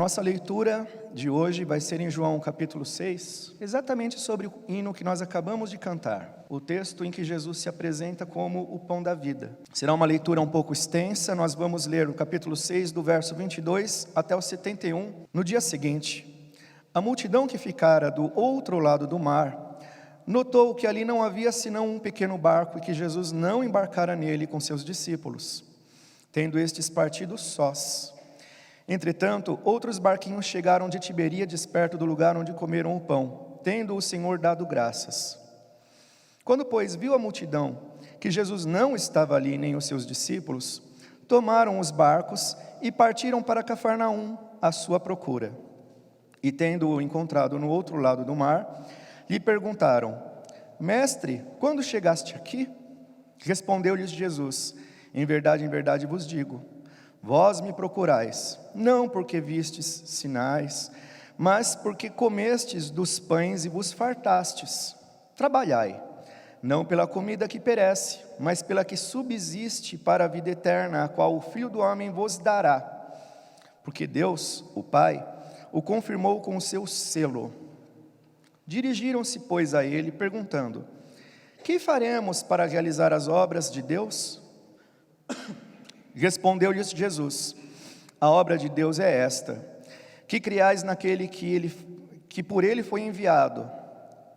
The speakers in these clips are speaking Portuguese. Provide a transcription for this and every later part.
nossa leitura de hoje vai ser em João capítulo 6, exatamente sobre o hino que nós acabamos de cantar, o texto em que Jesus se apresenta como o pão da vida. Será uma leitura um pouco extensa, nós vamos ler o capítulo 6, do verso 22 até o 71. No dia seguinte, a multidão que ficara do outro lado do mar, notou que ali não havia senão um pequeno barco e que Jesus não embarcara nele com seus discípulos, tendo estes partido sós. Entretanto, outros barquinhos chegaram de Tiberíades, perto do lugar onde comeram o pão, tendo o Senhor dado graças. Quando, pois, viu a multidão que Jesus não estava ali, nem os seus discípulos, tomaram os barcos e partiram para Cafarnaum à sua procura. E tendo-o encontrado no outro lado do mar, lhe perguntaram: Mestre, quando chegaste aqui? Respondeu-lhes Jesus: em verdade vos digo, vós me procurais, não porque vistes sinais, mas porque comestes dos pães e vos fartastes. Trabalhai, não pela comida que perece, mas pela que subsiste para a vida eterna, a qual o Filho do Homem vos dará. Porque Deus, o Pai, o confirmou com o seu selo. Dirigiram-se, pois, a ele, perguntando: que faremos para realizar as obras de Deus? Respondeu-lhes Jesus: a obra de Deus é esta, que criais naquele que por ele foi enviado.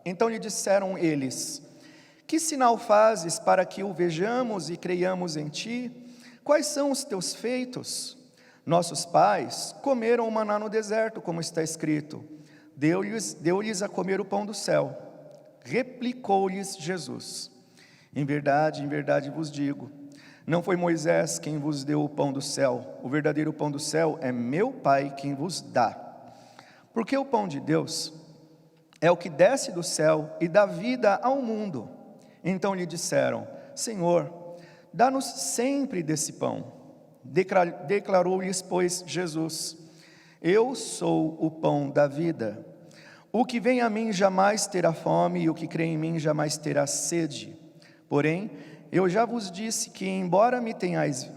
Então lhe disseram eles: que sinal fazes para que o vejamos e creiamos em ti? Quais são os teus feitos? Nossos pais comeram o maná no deserto, como está escrito, deu-lhes a comer o pão do céu. Replicou-lhes Jesus: em verdade vos digo, não foi Moisés quem vos deu o pão do céu, o verdadeiro pão do céu é meu Pai quem vos dá. Porque o pão de Deus é o que desce do céu e dá vida ao mundo. Então lhe disseram: Senhor, dá-nos sempre desse pão. Declarou-lhes, pois, Jesus: eu sou o pão da vida. O que vem a mim jamais terá fome, e o que crê em mim jamais terá sede. Porém, eu já vos disse que, embora me tenhais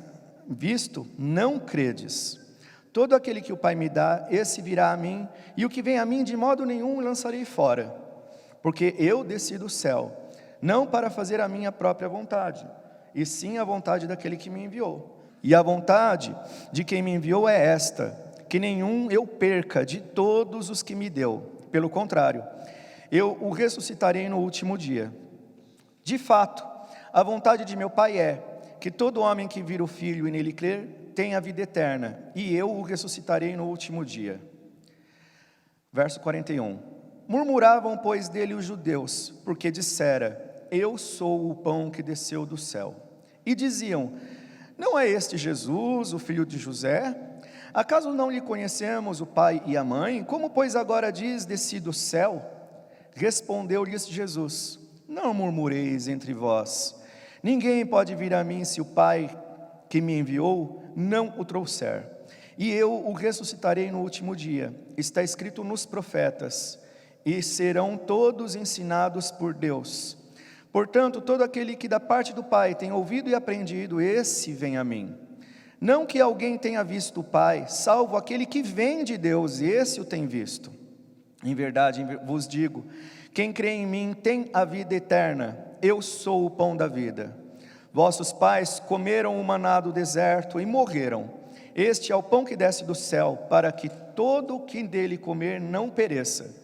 visto, não credes. Todo aquele que o Pai me dá, esse virá a mim, e o que vem a mim de modo nenhum lançarei fora. Porque eu desci do céu, não para fazer a minha própria vontade, e sim a vontade daquele que me enviou. E a vontade de quem me enviou é esta, que nenhum eu perca de todos os que me deu. Pelo contrário, eu o ressuscitarei no último dia. De fato, a vontade de meu Pai é que todo homem que vira o Filho e nele crer tenha a vida eterna, e eu o ressuscitarei no último dia. Verso 41. Murmuravam, pois, dele os judeus, porque dissera: eu sou o pão que desceu do céu. E diziam: não é este Jesus, o filho de José? Acaso não lhe conhecemos o pai e a mãe? Como, pois, agora diz: desci do céu? Respondeu-lhes Jesus: não murmureis entre vós. Ninguém pode vir a mim se o Pai que me enviou não o trouxer. E eu o ressuscitarei no último dia. Está escrito nos profetas: e serão todos ensinados por Deus. Portanto, todo aquele que da parte do Pai tem ouvido e aprendido, esse vem a mim. Não que alguém tenha visto o Pai, salvo aquele que vem de Deus, e esse o tem visto. Em verdade vos digo, quem crê em mim tem a vida eterna. Eu sou o pão da vida. Vossos pais comeram o maná do deserto e morreram. Este é o pão que desce do céu, para que todo o que dele comer não pereça.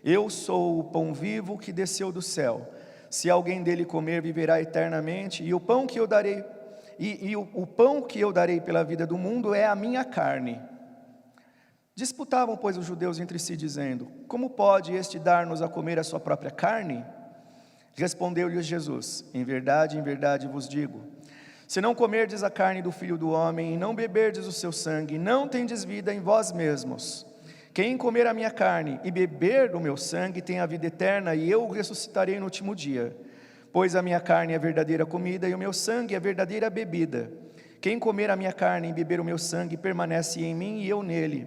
Eu sou o pão vivo que desceu do céu. Se alguém dele comer, viverá eternamente, e o pão que eu darei o pão que eu darei pela vida do mundo é a minha carne. Disputavam, pois, os judeus entre si, dizendo: como pode este dar-nos a comer a sua própria carne? Respondeu-lhes Jesus: em verdade vos digo, se não comerdes a carne do Filho do Homem, e não beberdes o seu sangue, não tendes vida em vós mesmos. Quem comer a minha carne e beber do meu sangue tem a vida eterna, e eu o ressuscitarei no último dia. Pois a minha carne é a verdadeira comida, e o meu sangue é a verdadeira bebida. Quem comer a minha carne e beber o meu sangue, permanece em mim e eu nele.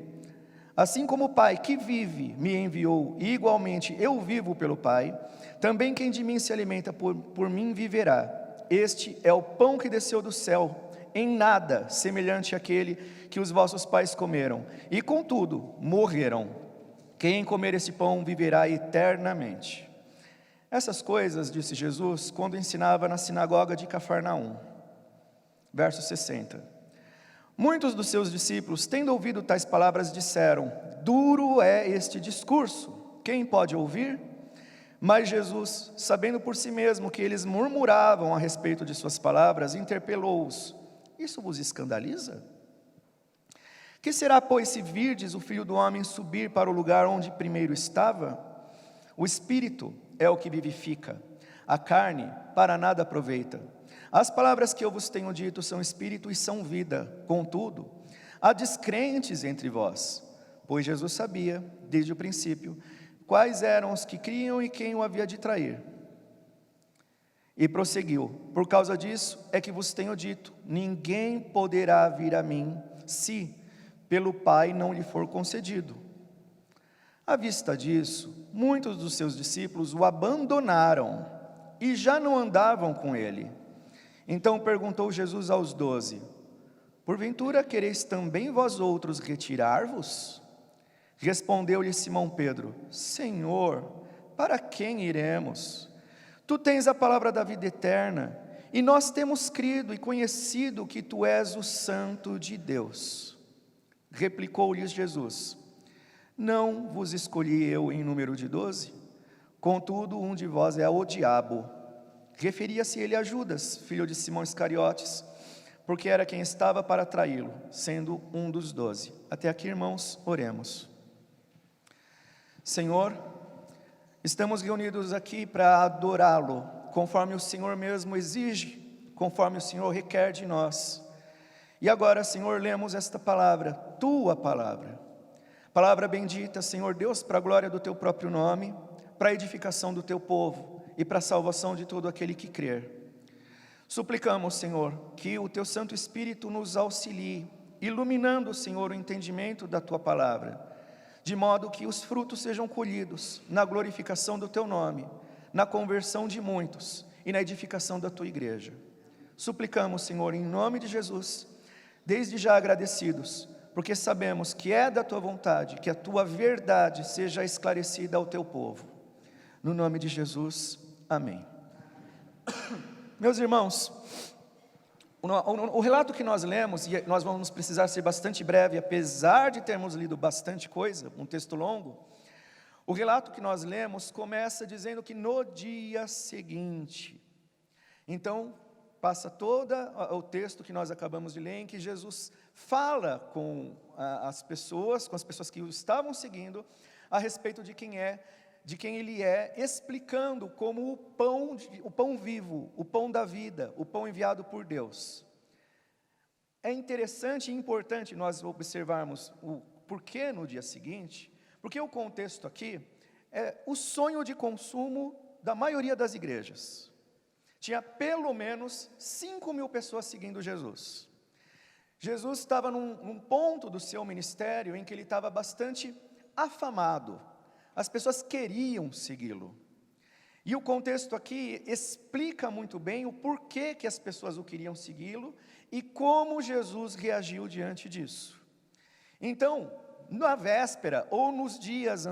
Assim como o Pai que vive me enviou, e igualmente eu vivo pelo Pai, também quem de mim se alimenta por mim viverá. Este é o pão que desceu do céu, em nada semelhante àquele que os vossos pais comeram, e contudo morreram. Quem comer esse pão viverá eternamente. Essas coisas disse Jesus quando ensinava na sinagoga de Cafarnaum. Verso 60. Muitos dos seus discípulos, tendo ouvido tais palavras, disseram: duro é este discurso, quem pode ouvir? Mas Jesus, sabendo por si mesmo que eles murmuravam a respeito de suas palavras, interpelou-os: isso vos escandaliza? Que será, pois, se virdes o Filho do Homem subir para o lugar onde primeiro estava? O Espírito é o que vivifica, a carne para nada aproveita. As palavras que eu vos tenho dito são Espírito e são vida. Contudo, há descrentes entre vós, pois Jesus sabia, desde o princípio, quais eram os que criam e quem o havia de trair. E prosseguiu: por causa disso é que vos tenho dito, ninguém poderá vir a mim, se pelo Pai não lhe for concedido. À vista disso, muitos dos seus discípulos o abandonaram e já não andavam com ele. Então perguntou Jesus aos 12: porventura quereis também vós outros retirar-vos? Respondeu-lhe Simão Pedro: Senhor, para quem iremos? Tu tens a palavra da vida eterna, e nós temos crido e conhecido que tu és o Santo de Deus. Replicou-lhes Jesus: não vos escolhi eu em número de 12? Contudo, um de vós é o diabo. Referia-se ele a Judas, filho de Simão Iscariotes, porque era quem estava para traí-lo, sendo um dos 12. Até aqui, irmãos, oremos. Senhor, estamos reunidos aqui para adorá-lo, conforme o Senhor mesmo exige, conforme o Senhor requer de nós. E agora, Senhor, lemos esta palavra, tua palavra. Palavra bendita, Senhor Deus, para a glória do teu próprio nome, para a edificação do teu povo e para a salvação de todo aquele que crer. Suplicamos, Senhor, que o teu Santo Espírito nos auxilie, iluminando, Senhor, o entendimento da tua palavra, de modo que os frutos sejam colhidos na glorificação do teu nome, na conversão de muitos e na edificação da tua igreja. Suplicamos, Senhor, em nome de Jesus, desde já agradecidos, porque sabemos que é da tua vontade, que a tua verdade seja esclarecida ao teu povo. No nome de Jesus, amém. Meus irmãos, o relato que nós lemos, e nós vamos precisar ser bastante breve, apesar de termos lido bastante coisa, um texto longo, o relato que nós lemos começa dizendo que no dia seguinte. Então, passa todo o texto que nós acabamos de ler, em que Jesus fala com as pessoas que o estavam seguindo, a respeito de quem ele é, explicando como o pão vivo, o pão da vida, o pão enviado por Deus. É interessante e importante nós observarmos o porquê no dia seguinte, porque o contexto aqui é o sonho de consumo da maioria das igrejas. Tinha pelo menos 5.000 pessoas seguindo Jesus. Jesus estava num ponto do seu ministério em que ele estava bastante afamado. As pessoas queriam segui-lo. E o contexto aqui explica muito bem o porquê que as pessoas o queriam segui-lo e como Jesus reagiu diante disso. Então, na véspera ou nos dias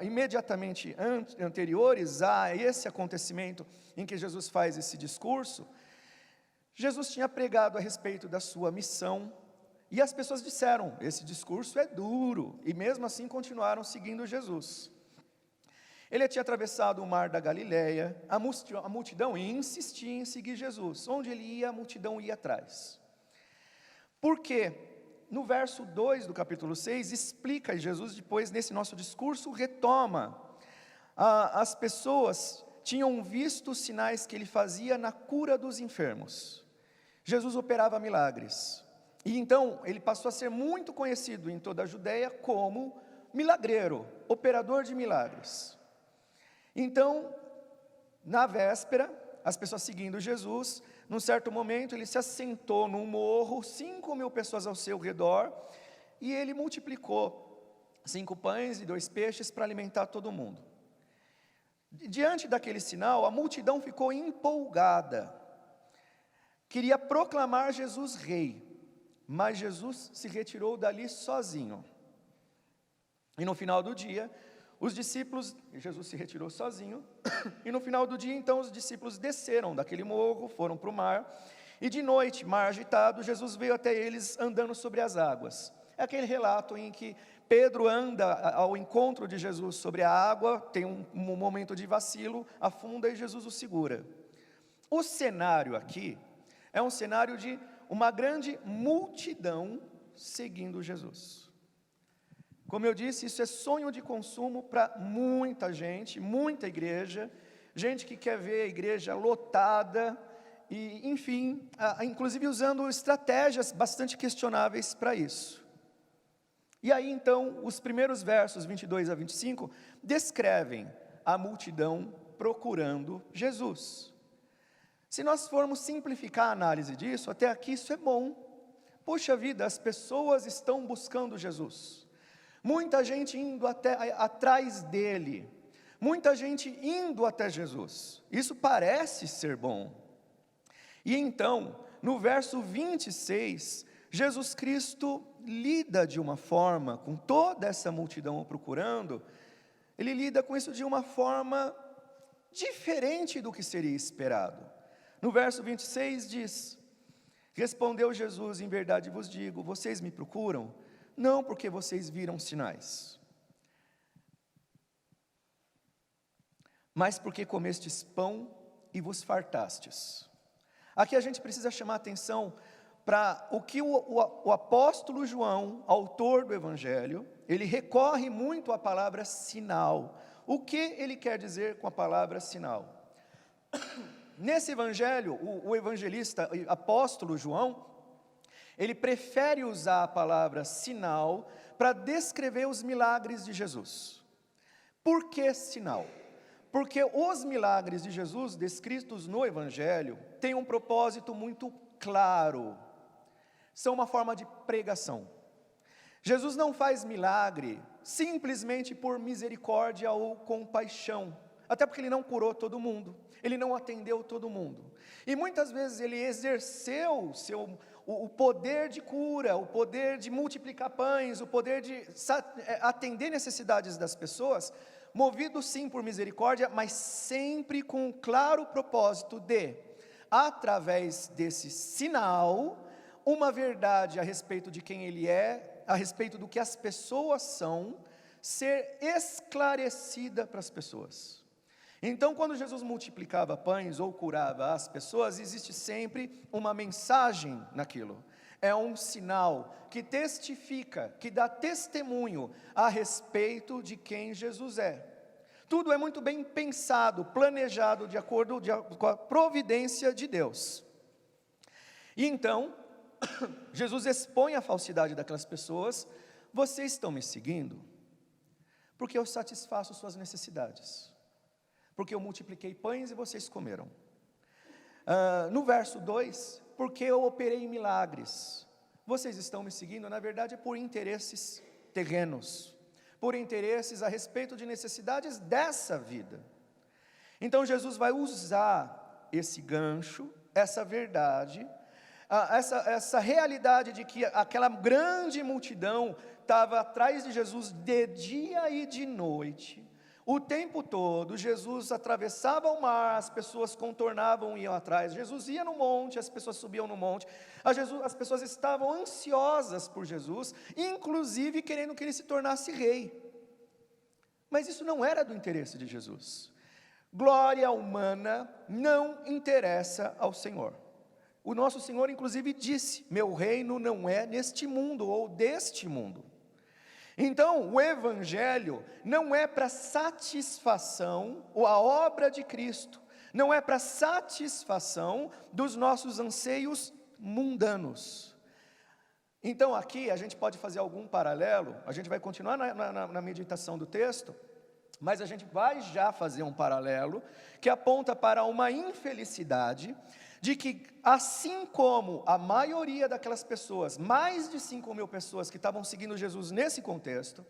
imediatamente anteriores a esse acontecimento em que Jesus faz esse discurso, Jesus tinha pregado a respeito da sua missão, e as pessoas disseram: esse discurso é duro, e mesmo assim continuaram seguindo Jesus. Ele tinha atravessado o mar da Galileia, a multidão insistia em seguir Jesus, onde ele ia, a multidão ia atrás. Por quê? No verso 2 do capítulo 6, explica, e Jesus depois nesse nosso discurso retoma, as pessoas tinham visto os sinais que ele fazia na cura dos enfermos. Jesus operava milagres, e então ele passou a ser muito conhecido em toda a Judeia como milagreiro, operador de milagres. Então, na véspera, as pessoas seguindo Jesus, num certo momento ele se assentou num morro, 5.000 pessoas ao seu redor, e ele multiplicou 5 pães e 2 peixes para alimentar todo mundo. Diante daquele sinal, a multidão ficou empolgada. queria proclamar Jesus rei, mas Jesus se retirou dali sozinho. E no final do dia, Jesus se retirou sozinho, e no final do dia, então, os discípulos desceram daquele morro, foram para o mar, e de noite, mar agitado, Jesus veio até eles andando sobre as águas. É aquele relato em que Pedro anda ao encontro de Jesus sobre a água, tem um momento de vacilo, afunda e Jesus o segura. O cenário aqui é um cenário de uma grande multidão seguindo Jesus. Como eu disse, isso é sonho de consumo para muita gente, muita igreja, gente que quer ver a igreja lotada, e enfim, inclusive usando estratégias bastante questionáveis para isso. E aí então, os primeiros versos 22 a 25, descrevem a multidão procurando Jesus. Se nós formos simplificar a análise disso, até aqui isso é bom. Puxa vida, as pessoas estão buscando Jesus. Muita gente indo atrás dele, muita gente indo até Jesus, isso parece ser bom. E então, no verso 26, Jesus Cristo lida de uma forma, com toda essa multidão o procurando, ele lida com isso de uma forma diferente do que seria esperado. No verso 26 diz: respondeu Jesus, em verdade vos digo, vocês me procuram, não porque vocês viram sinais, mas porque comestes pão e vos fartastes. Aqui a gente precisa chamar atenção para o que o apóstolo João, autor do Evangelho, ele recorre muito à palavra sinal. O que ele quer dizer com a palavra sinal? Nesse Evangelho, o evangelista, o apóstolo João, ele prefere usar a palavra sinal para descrever os milagres de Jesus. Por que sinal? Porque os milagres de Jesus descritos no Evangelho têm um propósito muito claro. São uma forma de pregação. Jesus não faz milagre simplesmente por misericórdia ou compaixão. Até porque ele não curou todo mundo, ele não atendeu todo mundo. E muitas vezes ele exerceu o poder de cura, o poder de multiplicar pães, o poder de atender necessidades das pessoas, movido sim por misericórdia, mas sempre com o claro propósito de, através desse sinal, uma verdade a respeito de quem ele é, a respeito do que as pessoas são, ser esclarecida para as pessoas. Então, quando Jesus multiplicava pães ou curava as pessoas, existe sempre uma mensagem naquilo. É um sinal que testifica, que dá testemunho a respeito de quem Jesus é. Tudo é muito bem pensado, planejado de acordo com a providência de Deus. E então, Jesus expõe a falsidade daquelas pessoas. Vocês estão me seguindo porque eu satisfaço suas necessidades, porque eu multipliquei pães e vocês comeram. No verso 2, porque eu operei milagres. Vocês estão me seguindo, na verdade é por interesses terrenos, por interesses a respeito de necessidades dessa vida. Então Jesus vai usar esse gancho, essa verdade, essa realidade de que aquela grande multidão estava atrás de Jesus de dia e de noite. O tempo todo, Jesus atravessava o mar, as pessoas contornavam e iam atrás. Jesus ia no monte, as pessoas subiam no monte. As pessoas estavam ansiosas por Jesus, inclusive querendo que ele se tornasse rei. Mas isso não era do interesse de Jesus. Glória humana não interessa ao Senhor. O nosso Senhor, inclusive, disse: meu reino não é neste mundo ou deste mundo. Então, o Evangelho não é para satisfação, ou a obra de Cristo, não é para satisfação dos nossos anseios mundanos. Então, aqui a gente pode fazer algum paralelo, a gente vai continuar na meditação do texto, mas a gente vai já fazer um paralelo que aponta para uma infelicidade de que, assim como a maioria daquelas pessoas, mais de 5.000 pessoas que estavam seguindo Jesus nesse contexto,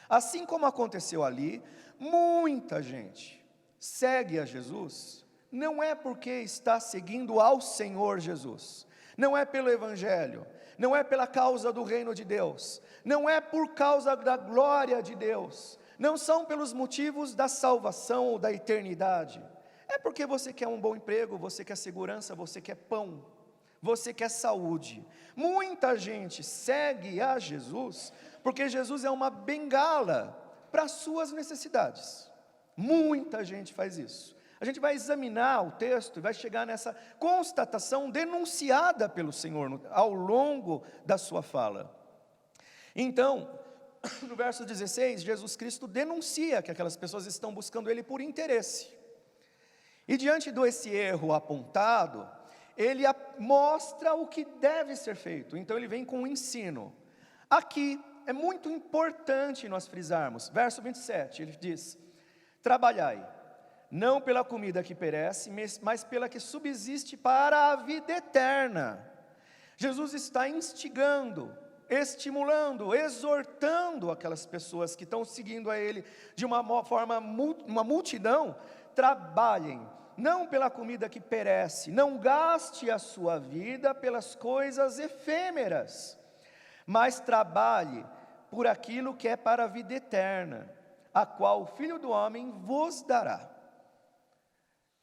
assim como aconteceu ali, muita gente segue a Jesus não é porque está seguindo ao Senhor Jesus, não é pelo Evangelho, não é pela causa do reino de Deus, não é por causa da glória de Deus, não são pelos motivos da salvação ou da eternidade, é porque você quer um bom emprego, você quer segurança, você quer pão, você quer saúde. Muita gente segue a Jesus, porque Jesus é uma bengala para as suas necessidades. Muita gente faz isso. A gente vai examinar o texto e vai chegar nessa constatação denunciada pelo Senhor ao longo da sua fala. Então, no verso 16, Jesus Cristo denuncia que aquelas pessoas estão buscando Ele por interesse. E diante desse erro apontado, Ele mostra o que deve ser feito. Então Ele vem com um ensino. Aqui é muito importante nós frisarmos, verso 27, Ele diz: trabalhai, não pela comida que perece, mas pela que subsiste para a vida eterna. Jesus está instigando, estimulando, exortando aquelas pessoas que estão seguindo a Ele de uma forma, uma multidão. Trabalhem, não pela comida que perece, não gaste a sua vida pelas coisas efêmeras, mas trabalhe por aquilo que é para a vida eterna, a qual o Filho do Homem vos dará.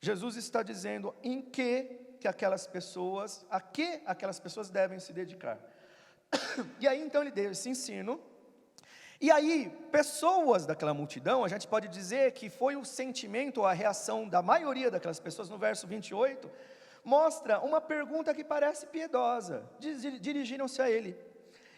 Jesus está dizendo em que aquelas pessoas, a que aquelas pessoas devem se dedicar. E aí então Ele deu esse ensino. E aí, pessoas daquela multidão, a gente pode dizer que foi o sentimento, a reação da maioria daquelas pessoas, no verso 28, mostra uma pergunta que parece piedosa. Dirigiram-se a Ele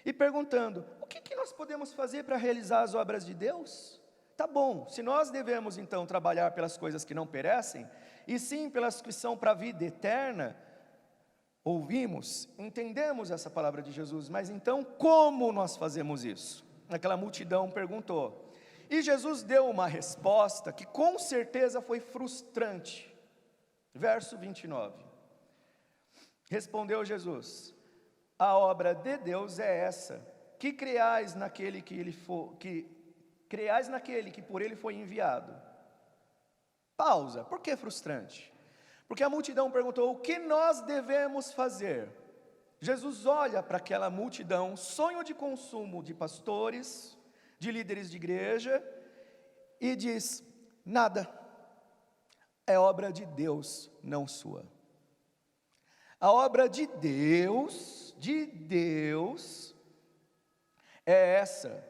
e perguntando: o que nós podemos fazer para realizar as obras de Deus? Tá bom, se nós devemos então trabalhar pelas coisas que não perecem, e sim pelas que são para a vida eterna, ouvimos, entendemos essa palavra de Jesus, mas então como nós fazemos isso? Aquela multidão perguntou, e Jesus deu uma resposta que com certeza foi frustrante. Verso 29, respondeu Jesus: a obra de Deus é essa, que creais naquele que por Ele foi enviado. Pausa. Por que frustrante? Porque a multidão perguntou: o que nós devemos fazer? Jesus olha para aquela multidão, sonho de consumo de pastores, de líderes de igreja, e diz: nada, é obra de Deus, não sua. A obra de Deus é essa,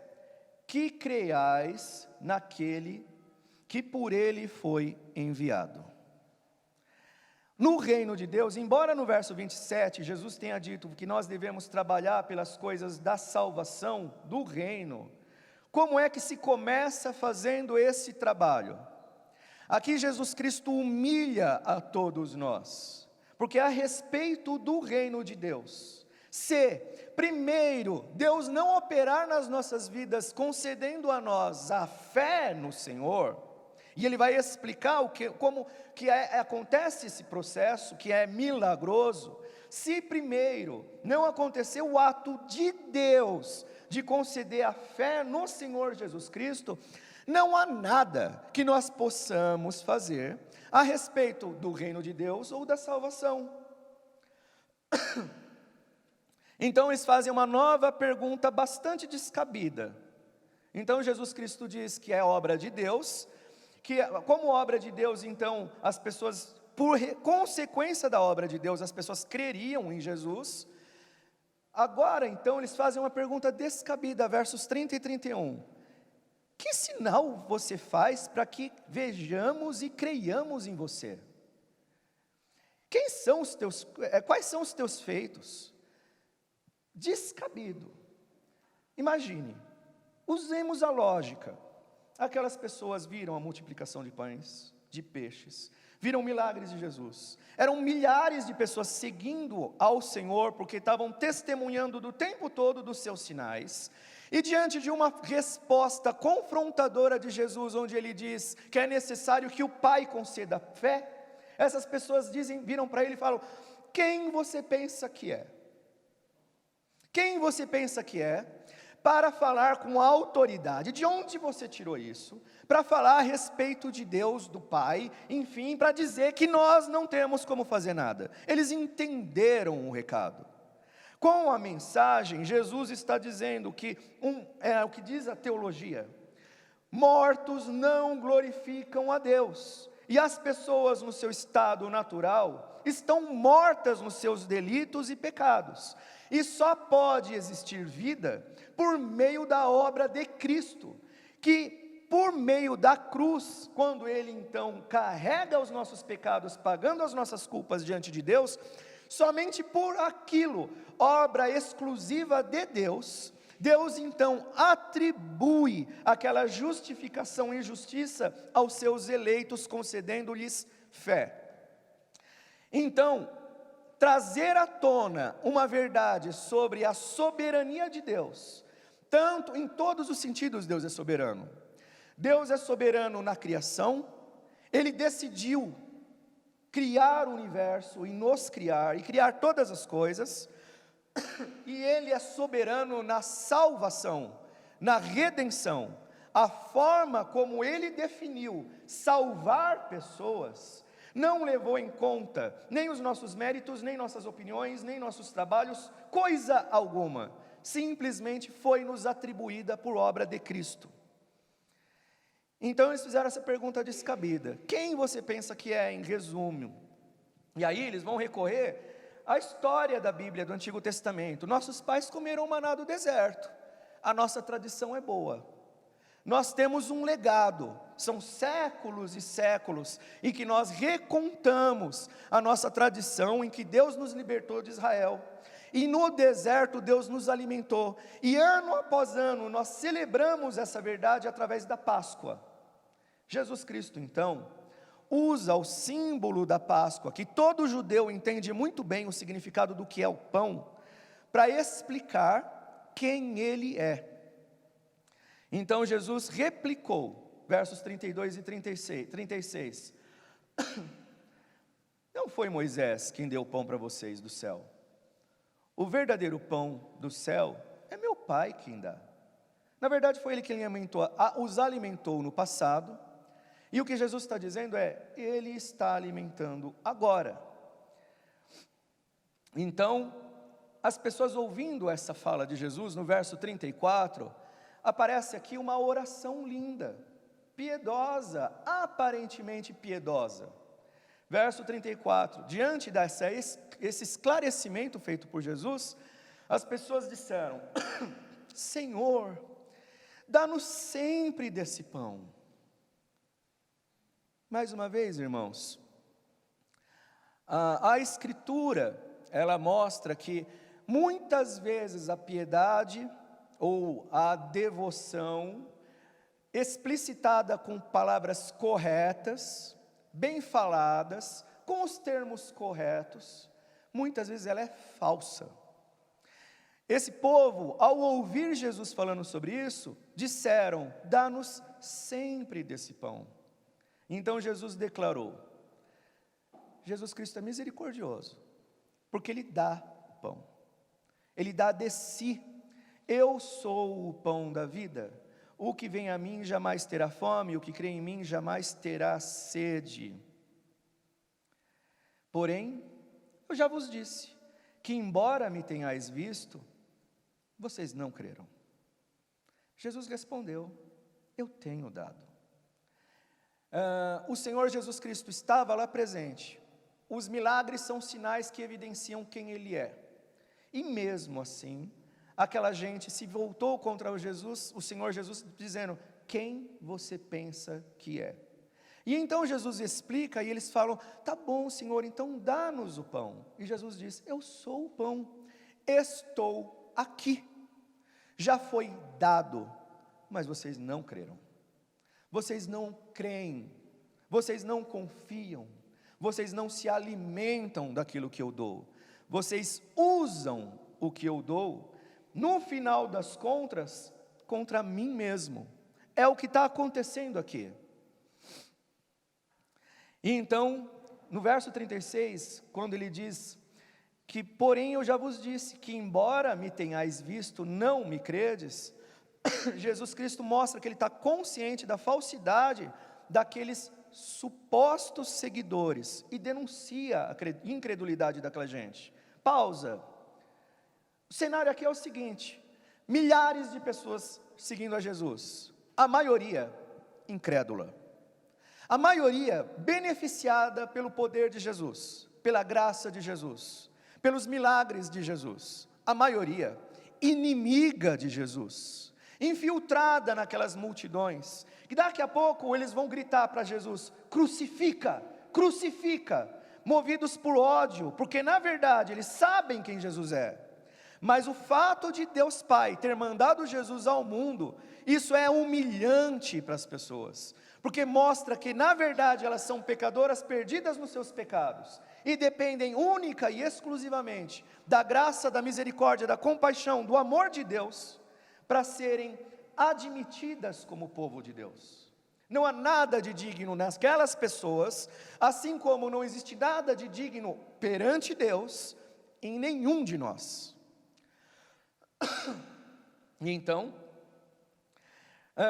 que creiais naquele que por Ele foi enviado. No reino de Deus, embora no verso 27 Jesus tenha dito que nós devemos trabalhar pelas coisas da salvação do reino, como é que se começa fazendo esse trabalho? Aqui Jesus Cristo humilha a todos nós, porque a respeito do reino de Deus, se primeiro Deus não operar nas nossas vidas, concedendo a nós a fé no Senhor, e Ele vai explicar como acontece esse processo, que é milagroso. Se primeiro não acontecer o ato de Deus, de conceder a fé no Senhor Jesus Cristo, não há nada que nós possamos fazer a respeito do reino de Deus ou da salvação. Então eles fazem uma nova pergunta bastante descabida. Então Jesus Cristo diz que é obra de Deus, que como obra de Deus, então, as pessoas, por consequência da obra de Deus, as pessoas creriam em Jesus. Agora, então, eles fazem uma pergunta descabida, versos 30 e 31. Que sinal você faz para que vejamos e creiamos em você? Quais são os teus feitos? Descabido. Imagine, usemos a lógica. Aquelas pessoas viram a multiplicação de pães, de peixes, viram milagres de Jesus. Eram milhares de pessoas seguindo ao Senhor, porque estavam testemunhando do tempo todo dos seus sinais. E diante de uma resposta confrontadora de Jesus, onde Ele diz que é necessário que o Pai conceda fé, essas pessoas viram para Ele e falam: quem você pensa que é? Quem você pensa que é? para falar com autoridade. De onde você tirou isso? Para falar a respeito de Deus, do Pai, enfim, para dizer que nós não temos como fazer nada. Eles entenderam o recado. Com a mensagem, Jesus está dizendo que, é o que diz a teologia, mortos não glorificam a Deus, e as pessoas no seu estado natural estão mortas nos seus delitos e pecados, e só pode existir vida por meio da obra de Cristo, que por meio da cruz, quando Ele então carrega os nossos pecados, pagando as nossas culpas diante de Deus, somente por aquilo, obra exclusiva de Deus, Deus então atribui aquela justificação e justiça aos seus eleitos, concedendo-lhes fé. Então, trazer à tona uma verdade sobre a soberania de Deus, tanto em todos os sentidos Deus é soberano. Deus é soberano na criação, Ele decidiu criar o universo e nos criar, e criar todas as coisas, e Ele é soberano na salvação, na redenção. A forma como Ele definiu salvar pessoas, não levou em conta nem os nossos méritos, nem nossas opiniões, nem nossos trabalhos, coisa alguma, simplesmente foi nos atribuída por obra de Cristo. Então eles fizeram essa pergunta descabida: quem você pensa que é, em resumo? E aí eles vão recorrer à história da Bíblia, do Antigo Testamento. Nossos pais comeram maná do deserto, a nossa tradição é boa. Nós temos um legado, são séculos e séculos, em que nós recontamos a nossa tradição, em que Deus nos libertou de Israel, e no deserto Deus nos alimentou, e ano após ano nós celebramos essa verdade através da Páscoa. Jesus Cristo então usa o símbolo da Páscoa, que todo judeu entende muito bem o significado do que é o pão, para explicar quem Ele é. Então Jesus replicou, versos 32 e 36, não foi Moisés quem deu o pão para vocês do céu, o verdadeiro pão do céu é meu Pai quem dá. Na verdade foi Ele quem os alimentou no passado, e o que Jesus está dizendo é, Ele está alimentando agora. Então, as pessoas ouvindo essa fala de Jesus, no verso 34, aparece aqui uma oração linda, piedosa, aparentemente piedosa. Verso 34, diante esse esclarecimento feito por Jesus, as pessoas disseram, Senhor, dá-nos sempre desse pão. Mais uma vez, irmãos, a Escritura, ela mostra que muitas vezes a piedade ou a devoção, explicitada com palavras corretas, bem faladas, com os termos corretos, muitas vezes ela é falsa. Esse povo, ao ouvir Jesus falando sobre isso, disseram, dá-nos sempre desse pão. Então Jesus declarou, Jesus Cristo é misericordioso, porque Ele dá o pão, Ele dá de si. Eu sou o pão da vida, o que vem a mim jamais terá fome, o que crê em mim jamais terá sede. Porém, eu já vos disse, que embora me tenhais visto, vocês não creram. Jesus respondeu, eu tenho dado. O Senhor Jesus Cristo estava lá presente, os milagres são sinais que evidenciam quem Ele é, e mesmo assim, aquela gente se voltou contra o Senhor Jesus, dizendo, quem você pensa que é? E então Jesus explica, e eles falam, tá bom Senhor, então dá-nos o pão. E Jesus diz, eu sou o pão, estou aqui, já foi dado, mas vocês não creram, vocês não creem, vocês não confiam, vocês não se alimentam daquilo que eu dou, vocês usam o que eu dou, no final das contas, contra mim mesmo. É o que está acontecendo aqui. E então, no verso 36, quando ele diz, que, porém, eu já vos disse, que embora me tenhais visto, não me credes. Jesus Cristo mostra que ele está consciente da falsidade daqueles supostos seguidores e denuncia a incredulidade daquela gente. Pausa. O cenário aqui é o seguinte: milhares de pessoas seguindo a Jesus, a maioria incrédula, a maioria beneficiada pelo poder de Jesus, pela graça de Jesus, pelos milagres de Jesus, a maioria inimiga de Jesus, infiltrada naquelas multidões, que daqui a pouco eles vão gritar para Jesus: crucifica, crucifica, movidos por ódio, porque na verdade eles sabem quem Jesus é. Mas o fato de Deus Pai ter mandado Jesus ao mundo, isso é humilhante para as pessoas, porque mostra que na verdade elas são pecadoras perdidas nos seus pecados, e dependem única e exclusivamente da graça, da misericórdia, da compaixão, do amor de Deus, para serem admitidas como povo de Deus. Não há nada de digno naquelas pessoas, assim como não existe nada de digno perante Deus em nenhum de nós. E então,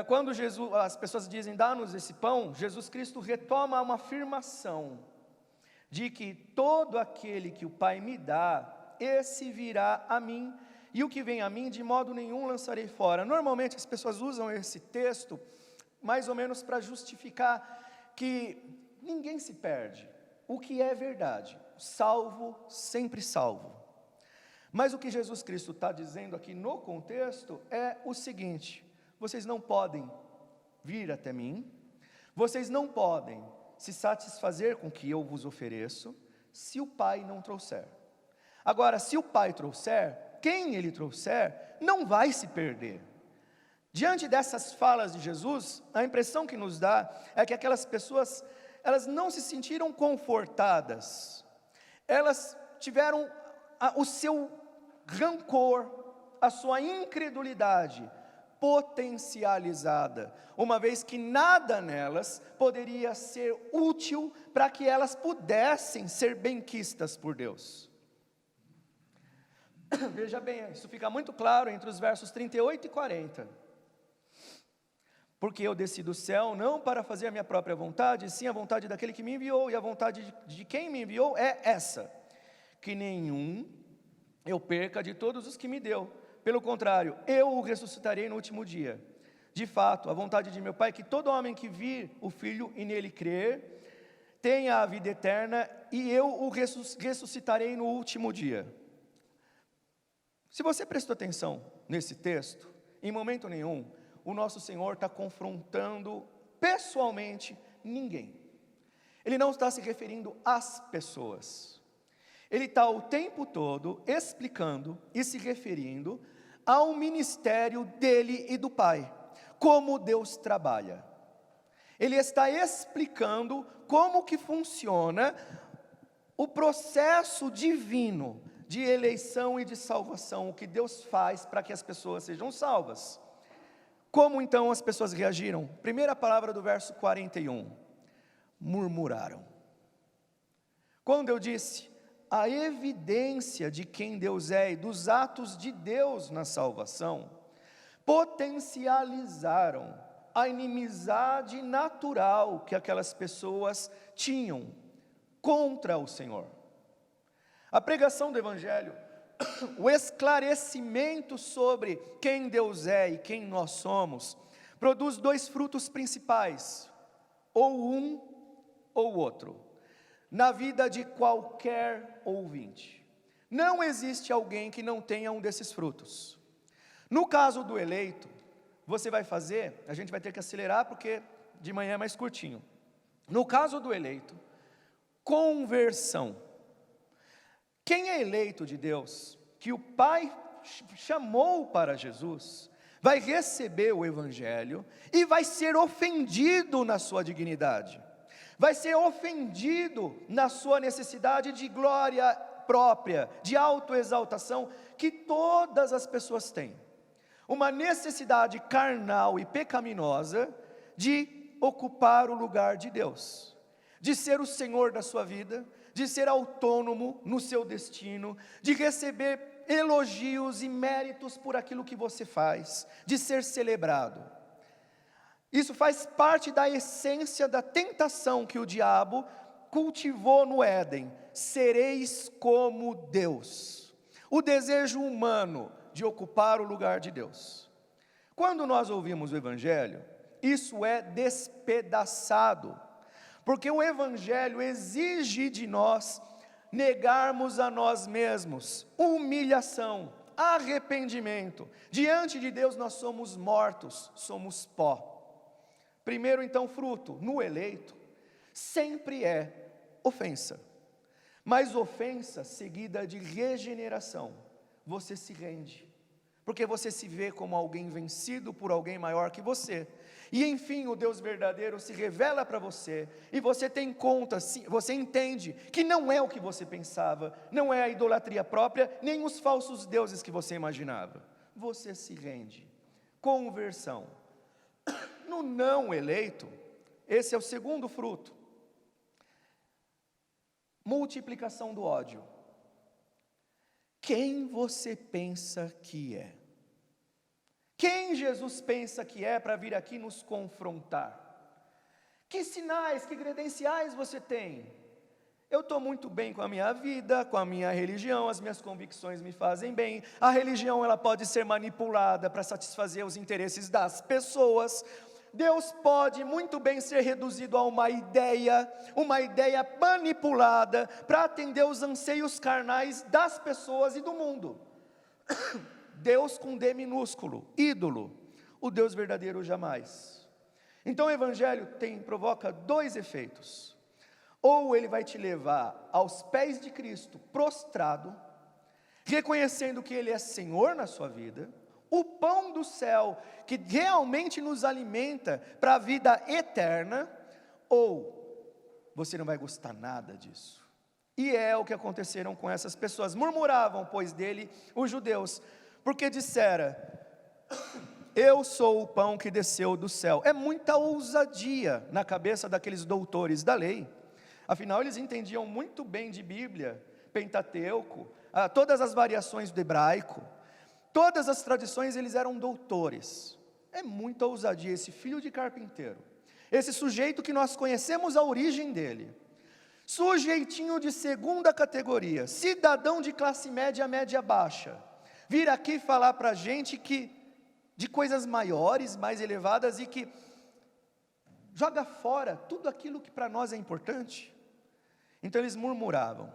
quando as pessoas dizem: dá-nos esse pão, Jesus Cristo retoma uma afirmação de que todo aquele que o Pai me dá, esse virá a mim, e o que vem a mim de modo nenhum lançarei fora. Normalmente as pessoas usam esse texto mais ou menos para justificar que ninguém se perde, o que é verdade, salvo, sempre salvo. Mas o que Jesus Cristo está dizendo aqui no contexto é o seguinte: vocês não podem vir até mim, vocês não podem se satisfazer com o que eu vos ofereço, se o Pai não trouxer. Agora, se o Pai trouxer, quem Ele trouxer, não vai se perder. Diante dessas falas de Jesus, a impressão que nos dá é que aquelas pessoas, elas não se sentiram confortadas, elas tiveram o seu rancor, a sua incredulidade potencializada, uma vez que nada nelas poderia ser útil para que elas pudessem ser benquistas por Deus. Veja bem, isso fica muito claro entre os versos 38 e 40. Porque eu desci do céu não para fazer a minha própria vontade, sim a vontade daquele que me enviou, e a vontade de quem me enviou é essa: que nenhum eu perca de todos os que me deu. Pelo contrário, eu o ressuscitarei no último dia. De fato, a vontade de meu Pai é que todo homem que vir o Filho e nele crer, tenha a vida eterna, e eu o ressuscitarei no último dia. Se você prestou atenção nesse texto, em momento nenhum, o nosso Senhor está confrontando pessoalmente ninguém. Ele não está se referindo às pessoas. Ele está o tempo todo explicando e se referindo ao ministério dele e do Pai, como Deus trabalha. Ele está explicando como que funciona o processo divino de eleição e de salvação, o que Deus faz para que as pessoas sejam salvas. Como então as pessoas reagiram? Primeira palavra do verso 41, murmuraram. Quando eu disse a evidência de quem Deus é e dos atos de Deus na salvação, potencializaram a inimizade natural que aquelas pessoas tinham contra o Senhor. A pregação do Evangelho, o esclarecimento sobre quem Deus é e quem nós somos, produz dois frutos principais, ou um ou outro, na vida de qualquer ouvinte. Não existe alguém que não tenha um desses frutos. No caso do eleito, você vai fazer, a gente vai ter que acelerar porque de manhã é mais curtinho. No caso do eleito, conversão. Quem é eleito de Deus, que o Pai chamou para Jesus, vai receber o Evangelho e vai ser ofendido na sua dignidade, vai ser ofendido na sua necessidade de glória própria, de autoexaltação, que todas as pessoas têm. Uma necessidade carnal e pecaminosa de ocupar o lugar de Deus, de ser o Senhor da sua vida, de ser autônomo no seu destino, de receber elogios e méritos por aquilo que você faz, de ser celebrado. Isso faz parte da essência da tentação que o diabo cultivou no Éden: sereis como Deus. O desejo humano de ocupar o lugar de Deus. Quando nós ouvimos o Evangelho, isso é despedaçado, porque o Evangelho exige de nós negarmos a nós mesmos, humilhação, arrependimento. Diante de Deus nós somos mortos, somos pó. Primeiro então fruto, no eleito, sempre é ofensa, mas ofensa seguida de regeneração. Você se rende, porque você se vê como alguém vencido por alguém maior que você, e enfim o Deus verdadeiro se revela para você, e você tem conta, você entende que não é o que você pensava, não é a idolatria própria, nem os falsos deuses que você imaginava, você se rende. Conversão. No não eleito, esse é o segundo fruto, multiplicação do ódio. Quem você pensa que é? Quem Jesus pensa que é para vir aqui nos confrontar? Que sinais, que credenciais você tem? Eu estou muito bem com a minha vida, com a minha religião, as minhas convicções me fazem bem. A religião ela pode ser manipulada para satisfazer os interesses das pessoas. Deus pode muito bem ser reduzido a uma ideia manipulada para atender os anseios carnais das pessoas e do mundo. Deus com D minúsculo, ídolo, o Deus verdadeiro jamais. Então o Evangelho provoca dois efeitos: ou ele vai te levar aos pés de Cristo, prostrado, reconhecendo que Ele é Senhor na sua vida, o pão do céu, que realmente nos alimenta para a vida eterna, ou você não vai gostar nada disso. E é o que aconteceram com essas pessoas. Murmuravam, pois, dele os judeus, porque dissera: eu sou o pão que desceu do céu. É muita ousadia na cabeça daqueles doutores da lei. Afinal, eles entendiam muito bem de Bíblia, Pentateuco, todas as variações do hebraico, todas as tradições, eles eram doutores. É muita ousadia esse filho de carpinteiro, esse sujeito que nós conhecemos a origem dele, sujeitinho de segunda categoria, cidadão de classe média, média baixa, vir aqui falar para a gente de coisas maiores, mais elevadas, e que joga fora tudo aquilo que para nós é importante. Então eles murmuravam: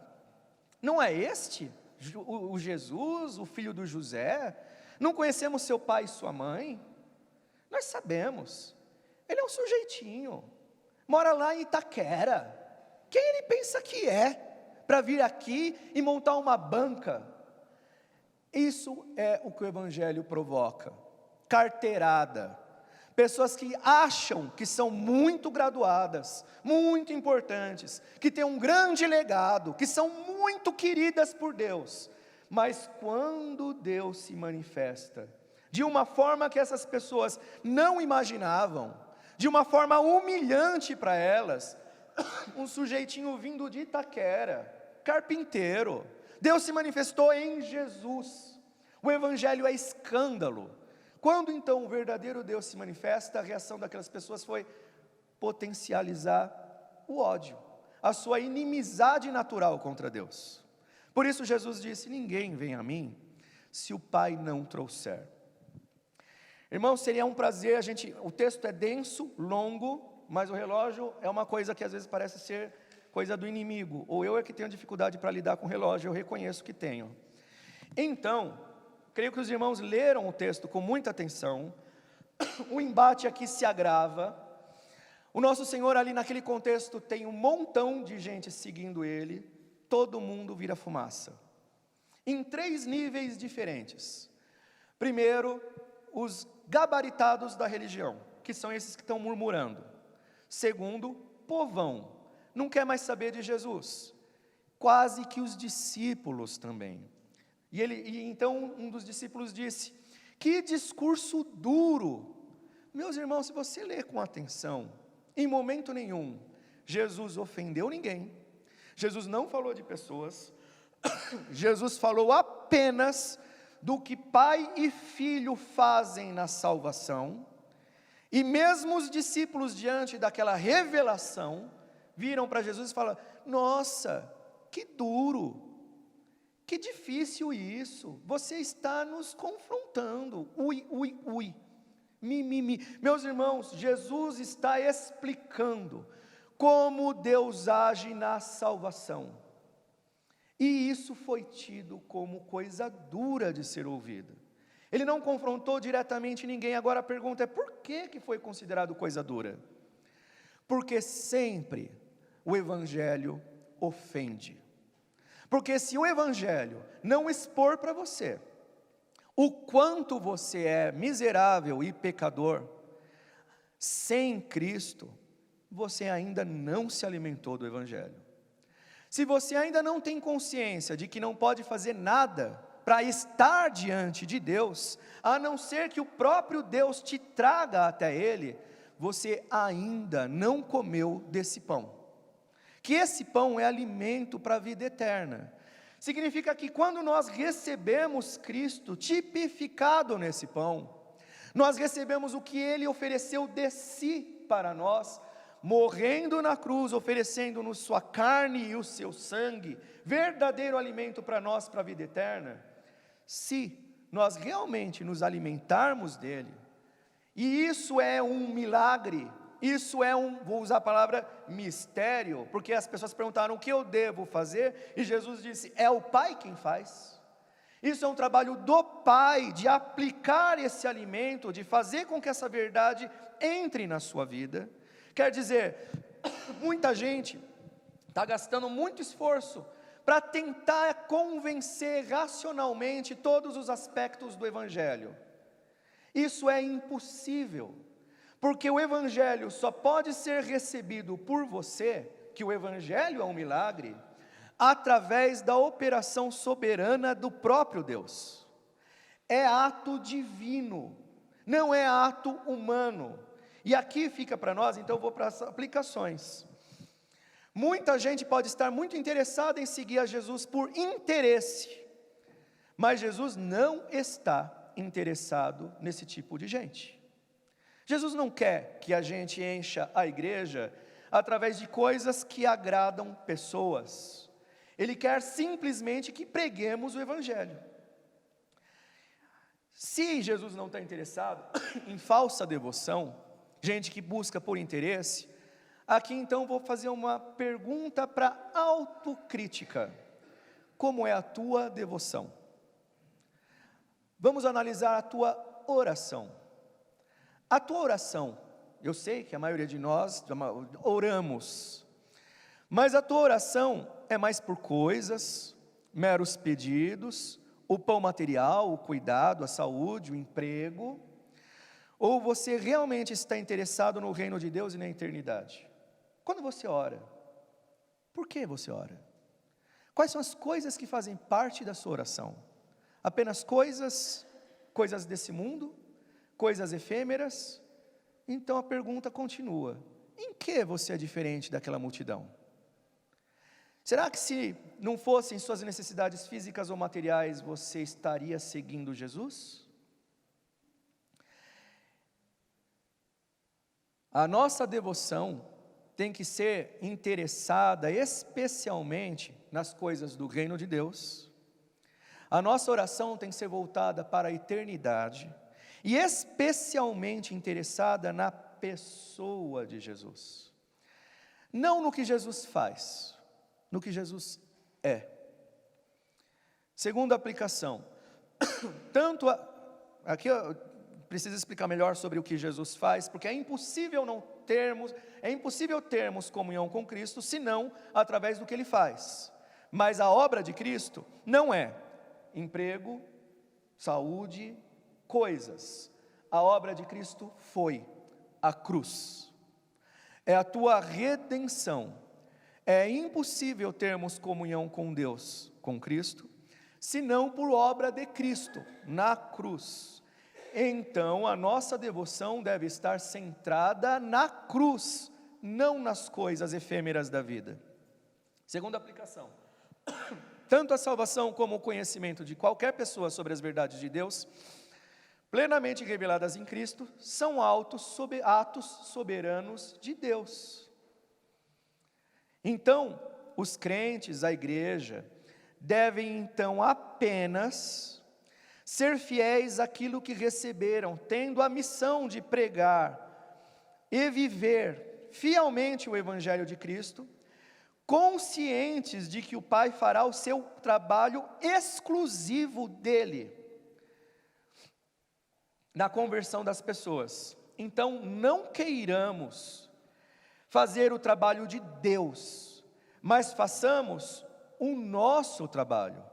não é este o Jesus, o filho do José? Não conhecemos seu pai e sua mãe? Nós sabemos, ele é um sujeitinho, mora lá em Itaquera. Quem ele pensa que é, para vir aqui e montar uma banca? Isso é o que o Evangelho provoca: carteirada. Pessoas que acham que são muito graduadas, muito importantes, que têm um grande legado, que são muito queridas por Deus, mas quando Deus se manifesta, de uma forma que essas pessoas não imaginavam, de uma forma humilhante para elas, um sujeitinho vindo de Itaquera, carpinteiro, Deus se manifestou em Jesus. O Evangelho é escândalo. Quando então o verdadeiro Deus se manifesta, a reação daquelas pessoas foi potencializar o ódio, a sua inimizade natural contra Deus. Por isso Jesus disse: ninguém vem a mim se o Pai não trouxer. Irmãos, seria um prazer, o texto é denso, longo, mas o relógio é uma coisa que às vezes parece ser coisa do inimigo, ou eu é que tenho dificuldade para lidar com o relógio, eu reconheço que tenho. Então, creio que os irmãos leram o texto com muita atenção. O embate aqui se agrava. O nosso Senhor ali naquele contexto tem um montão de gente seguindo Ele. Todo mundo vira fumaça, em 3 níveis diferentes. Primeiro, os gabaritados da religião, que são esses que estão murmurando. Segundo, povão, não quer mais saber de Jesus. Quase que os discípulos também. E então um dos discípulos disse: que discurso duro. Meus irmãos, se você ler com atenção, em momento nenhum Jesus ofendeu ninguém, Jesus não falou de pessoas, Jesus falou apenas do que pai e filho fazem na salvação, e mesmo os discípulos, diante daquela revelação, viram para Jesus e falaram: nossa, que duro, que difícil isso, você está nos confrontando, ui, ui, ui, mi. Meus irmãos, Jesus está explicando como Deus age na salvação, e isso foi tido como coisa dura de ser ouvida. Ele não confrontou diretamente ninguém. Agora a pergunta é: por que foi considerado coisa dura? Porque sempre o Evangelho ofende. Porque se o Evangelho não expor para você o quanto você é miserável e pecador, sem Cristo, você ainda não se alimentou do Evangelho. Se você ainda não tem consciência de que não pode fazer nada para estar diante de Deus, a não ser que o próprio Deus te traga até Ele, você ainda não comeu desse pão. Que esse pão é alimento para a vida eterna. Significa que quando nós recebemos Cristo tipificado nesse pão, nós recebemos o que Ele ofereceu de si para nós, morrendo na cruz, oferecendo-nos sua carne e o seu sangue, verdadeiro alimento para nós, para a vida eterna. Se nós realmente nos alimentarmos dele, e isso é um milagre, isso é vou usar a palavra mistério, porque as pessoas perguntaram: o que eu devo fazer? E Jesus disse: é o Pai quem faz. Isso é um trabalho do Pai, de aplicar esse alimento, de fazer com que essa verdade entre na sua vida. Quer dizer, muita gente está gastando muito esforço para tentar convencer racionalmente todos os aspectos do Evangelho. Isso é impossível, porque o Evangelho só pode ser recebido por você, que o Evangelho é um milagre, através da operação soberana do próprio Deus. É ato divino, não é ato humano. E aqui fica para nós, então eu vou para as aplicações. Muita gente pode estar muito interessada em seguir a Jesus por interesse, mas Jesus não está interessado nesse tipo de gente. Jesus não quer que a gente encha a igreja através de coisas que agradam pessoas. Ele quer simplesmente que preguemos o Evangelho. Se Jesus não está interessado em falsa devoção, gente que busca por interesse, aqui então vou fazer uma pergunta para autocrítica: como é a tua devoção? Vamos analisar a tua oração. A tua oração, eu sei que a maioria de nós oramos, mas a tua oração é mais por coisas, meros pedidos, o pão material, o cuidado, a saúde, o emprego, ou você realmente está interessado no reino de Deus e na eternidade? Quando você ora, por que você ora? Quais são as coisas que fazem parte da sua oração? Apenas coisas desse mundo? Coisas efêmeras? Então a pergunta continua: em que você é diferente daquela multidão? Será que se não fossem suas necessidades físicas ou materiais, você estaria seguindo Jesus? A nossa devoção tem que ser interessada especialmente nas coisas do reino de Deus. A nossa oração tem que ser voltada para a eternidade e especialmente interessada na pessoa de Jesus. Não no que Jesus faz, no que Jesus é. Segunda aplicação, aqui eu preciso explicar melhor sobre o que Jesus faz, porque é impossível termos comunhão com Cristo, senão através do que Ele faz. Mas a obra de Cristo não é emprego, saúde, coisas. A obra de Cristo foi a cruz. É a tua redenção. É impossível termos comunhão com Deus, com Cristo, senão por obra de Cristo, na cruz. Então a nossa devoção deve estar centrada na cruz, não nas coisas efêmeras da vida. Segunda aplicação: tanto a salvação como o conhecimento de qualquer pessoa sobre as verdades de Deus, plenamente reveladas em Cristo, são atos soberanos de Deus. Então, os crentes, a igreja, devem então apenas ser fiéis àquilo que receberam, tendo a missão de pregar e viver fielmente o Evangelho de Cristo, conscientes de que o Pai fará o seu trabalho exclusivo dele na conversão das pessoas. Então, não queiramos fazer o trabalho de Deus, mas façamos o nosso trabalho.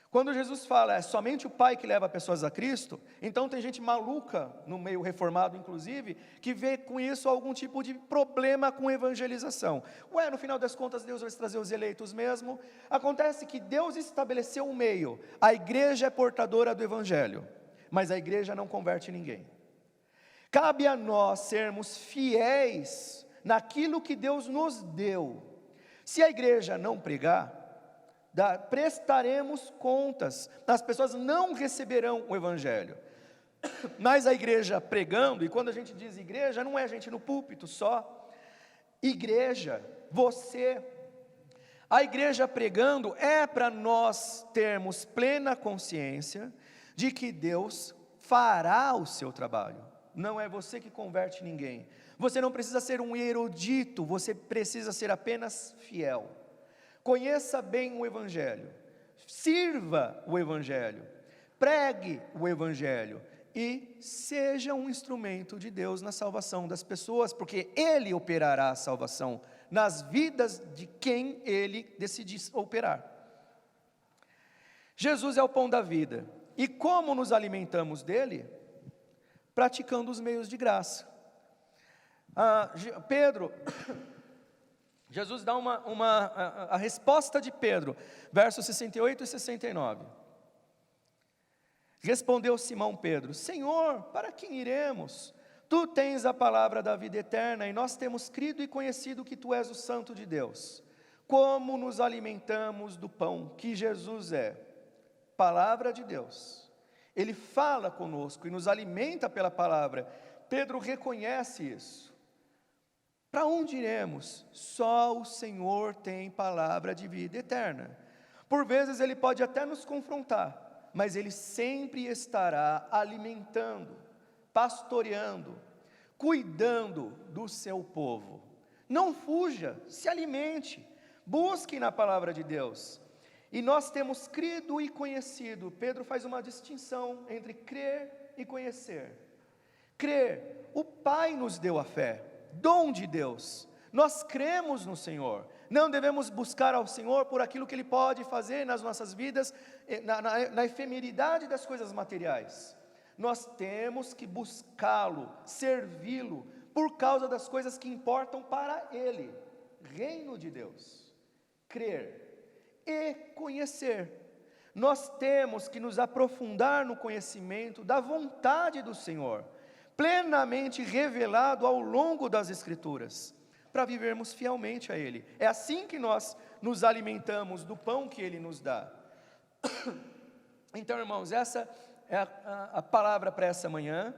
Quando Jesus fala, é somente o Pai que leva pessoas a Cristo, então tem gente maluca, no meio reformado inclusive, que vê com isso algum tipo de problema com evangelização. No final das contas Deus vai trazer os eleitos mesmo. Acontece que Deus estabeleceu um meio, a igreja é portadora do Evangelho, mas a igreja não converte ninguém. Cabe a nós sermos fiéis naquilo que Deus nos deu. Se a igreja não pregar, prestaremos contas, as pessoas não receberão o Evangelho. Mas a igreja pregando, e quando a gente diz igreja, não é a gente no púlpito só, igreja, você, a igreja pregando é para nós termos plena consciência de que Deus fará o seu trabalho. Não é você que converte ninguém, você não precisa ser um erudito, você precisa ser apenas fiel. Conheça bem o Evangelho, sirva o Evangelho, pregue o Evangelho e seja um instrumento de Deus na salvação das pessoas, porque Ele operará a salvação nas vidas de quem Ele decidir operar. Jesus é o pão da vida, e como nos alimentamos dele? Praticando os meios de graça. Jesus dá a resposta de Pedro, versos 68 e 69. Respondeu Simão Pedro: Senhor, para quem iremos? Tu tens a palavra da vida eterna, e nós temos crido e conhecido que Tu és o Santo de Deus. Como nos alimentamos do pão que Jesus é? Palavra de Deus. Ele fala conosco e nos alimenta pela palavra. Pedro reconhece isso. Para onde iremos? Só o Senhor tem palavra de vida eterna. Por vezes Ele pode até nos confrontar, mas Ele sempre estará alimentando, pastoreando, cuidando do seu povo. Não fuja, se alimente, busque na palavra de Deus. E nós temos crido e conhecido. Pedro faz uma distinção entre crer e conhecer. Crer, o Pai nos deu a fé, dom de Deus, nós cremos no Senhor, não devemos buscar ao Senhor por aquilo que Ele pode fazer nas nossas vidas, na efemeridade das coisas materiais. Nós temos que buscá-lo, servi-lo, por causa das coisas que importam para Ele, reino de Deus. Crer e conhecer. Nós temos que nos aprofundar no conhecimento da vontade do Senhor, plenamente revelado ao longo das Escrituras, para vivermos fielmente a Ele. É assim que nós nos alimentamos do pão que Ele nos dá. Então, irmãos, essa é a palavra para essa manhã.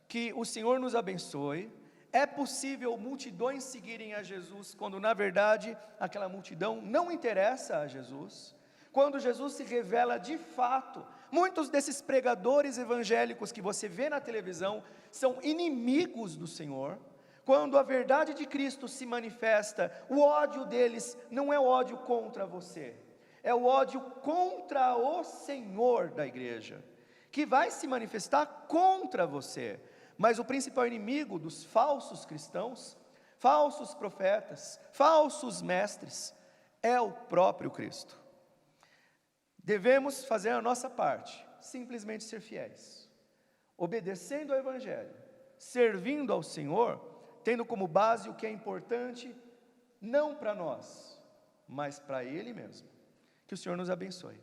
Que o Senhor nos abençoe. É possível multidões seguirem a Jesus, quando na verdade aquela multidão não interessa a Jesus. Quando Jesus se revela de fato, muitos desses pregadores evangélicos que você vê na televisão são inimigos do Senhor. Quando a verdade de Cristo se manifesta, o ódio deles não é o ódio contra você, é o ódio contra o Senhor da igreja, que vai se manifestar contra você. Mas o principal inimigo dos falsos cristãos, falsos profetas, falsos mestres, é o próprio Cristo. Devemos fazer a nossa parte, simplesmente ser fiéis, obedecendo ao Evangelho, servindo ao Senhor, tendo como base o que é importante, não para nós, mas para Ele mesmo. Que o Senhor nos abençoe.